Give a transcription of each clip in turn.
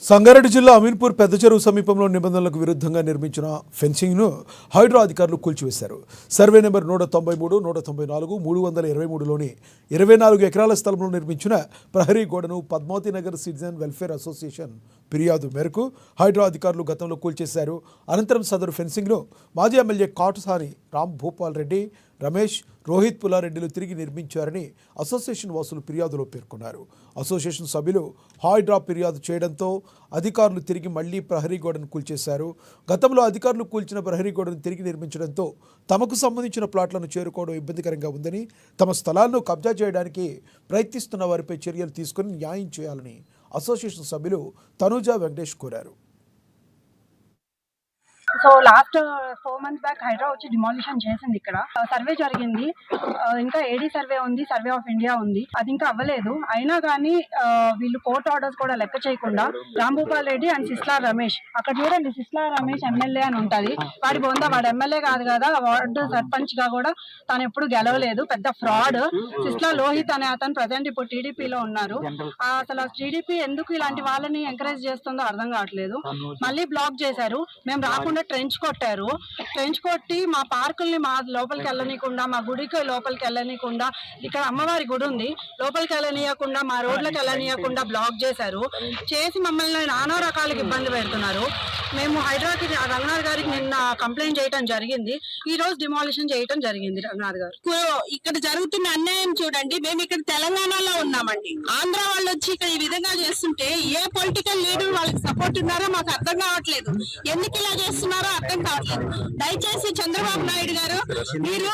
సంగారెడ్డి జిల్లా అమీన్పూర్ పెద్ద చెరువు సమీపంలో నిబంధనలకు విరుద్ధంగా నిర్మించిన ఫెన్సింగ్ను హైడ్రా అధికారులు కూల్చివేశారు. సర్వే నెంబర్ 193, 194, 323లోని 24 ఎకరాల స్థలంలో నిర్మించిన ప్రహరీ గోడను Padmavati Nagar citizen welfare association ఫిర్యాదు మేరకు హైడ్రా అధికారులు గతంలో కూల్చేశారు. అనంతరం సదరు ఫెన్సింగ్ను మాజీ ఎమ్మెల్యే కాటుసాని రామ్ భూపాల్ రెడ్డి, రమేష్, రోహిత్ పుల్లారెడ్డిలు తిరిగి నిర్మించారని అసోసియేషన్ వాసులు ఫిర్యాదులో పేర్కొన్నారు. అసోసియేషన్ సభ్యులు హైడ్రా ఫిర్యాదు చేయడంతో అధికారులు తిరిగి మళ్లీ ప్రహరీ గోడను కూల్చేశారు. గతంలో అధికారులు కూల్చిన ప్రహరీ గోడను తిరిగి నిర్మించడంతో తమకు సంబంధించిన ప్లాట్లను చేరుకోవడం ఇబ్బందికరంగా ఉందని, తమ స్థలాలను కబ్జా చేయడానికి ప్రయత్నిస్తున్న వారిపై చర్యలు తీసుకుని న్యాయం చేయాలని అసోసియేషన్ సభ్యులు తనూజా వెంకటేష్ కోరారు. So last 4 months back HYDRAA వచ్చి డిమాలిషన్ చేసింది. ఇక్కడ సర్వే జరిగింది, ఇంకా ఏడీ సర్వే ఉంది, సర్వే ఆఫ్ ఇండియా ఉంది, అది ఇంకా అవ్వలేదు. అయినా కానీ వీళ్ళు కోర్ట్ ఆర్డర్స్ కూడా లెక్క చేయకుండా రామ్ భూపాల్ రెడ్డి అండ్ సిస్లా రమేష్, అక్కడ చూడండి సిస్లా రమేష్ ఎమ్మెల్యే అని ఉంటది, వాడి బొందా వాడు ఎమ్మెల్యే కాదు కదా, వార్డు సర్పంచ్ గా కూడా తను ఎప్పుడు గెలవలేదు, పెద్ద ఫ్రాడ్. సిస్లా లోహిత్ అనే అతను ప్రజెంట్ ఇప్పుడు టీడీపీలో ఉన్నారు. అసలు టీడీపీ ఎందుకు ఇలాంటి వాళ్ళని ఎంకరేజ్ చేస్తుందో అర్థం కావట్లేదు. మళ్ళీ బ్లాక్ చేశారు, మేము రాకుండా ట్రెంచ్ కొట్టారు. ట్రెంచ్ కొట్టి మా పార్కుల్ని మా లోపలికి వెళ్ళనీయకుండా, మా గుడికి లోపలికి వెళ్ళనీయకుండా, ఇక్కడ అమ్మవారి గుడి ఉంది, లోపలికి వెళ్ళనీయకుండా, మా రోడ్లకు వెళ్ళనీయకుండా బ్లాక్ చేశారు. చేసి మమ్మల్ని నానా రకాలకి ఇబ్బంది పెడుతున్నారు. మేము హైదరాబాద్ రంగనాథ్ గారికి నిన్న కంప్లైంట్ చేయడం జరిగింది, ఈ రోజు డిమాలిషన్ చేయడం జరిగింది. రంగనాథ్ గారు ఇక్కడ జరుగుతున్న అన్యాయం చూడండి. మేము ఇక్కడ తెలంగాణలో ఉన్నామండి, ఆంధ్ర వాళ్ళు వచ్చి ఇక్కడ ఈ విధంగా చేస్తుంటే ఏ పొలిటికల్ లీడర్ వాళ్ళకి సపోర్ట్ ఉన్నారో మాకు అర్థం కావట్లేదు. ఎందుకు ఇలా చేస్తున్నారో అర్థం కావట్లేదు. దయచేసి చంద్రబాబు నాయుడు గారు, మీరు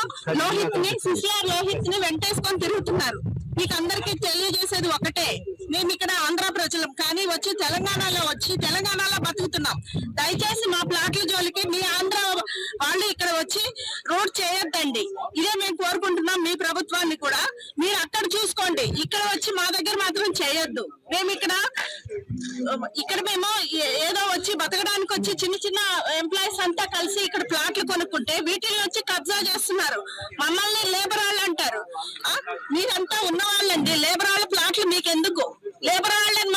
సిసిఆర్ లోహిత్ ని వెంటేసుకొని తిరుగుతున్నారు. మీకు అందరికీ తెలియజేసేది ఒకటే, మేము ఇక్కడ ఆంధ్ర ప్రజలం కానీ వచ్చి తెలంగాణలో బతుకుతున్నాం. దయచేసి మా ప్లాట్ల జోలికి మీ ఆంధ్ర వాళ్ళు ఇక్కడ వచ్చి రోడ్ చేయొద్దండి. ఇదే మేము కోరుకుంటున్నాం. మీ ప్రభుత్వాన్ని కూడా మీరు అక్కడ చూసుకోండి, ఇక్కడ వచ్చి మా దగ్గర మాత్రం చేయొద్దు. మేము ఇక్కడ మేము ఏదో వచ్చి బతకడానికి వచ్చి చిన్న చిన్న ఎంప్లాయీస్ అంతా కలిసి ఇక్కడ ప్లాట్లు కొనుక్కుంటే వీటిని వచ్చి కబ్జా చేస్తున్నారు. మమ్మల్ని లేబర్ వాళ్ళు అంటారు. మీరంతా ఉన్న వాళ్ళండి, లేబర్ వాళ్ళ ప్లాట్లు మీకెందుకు?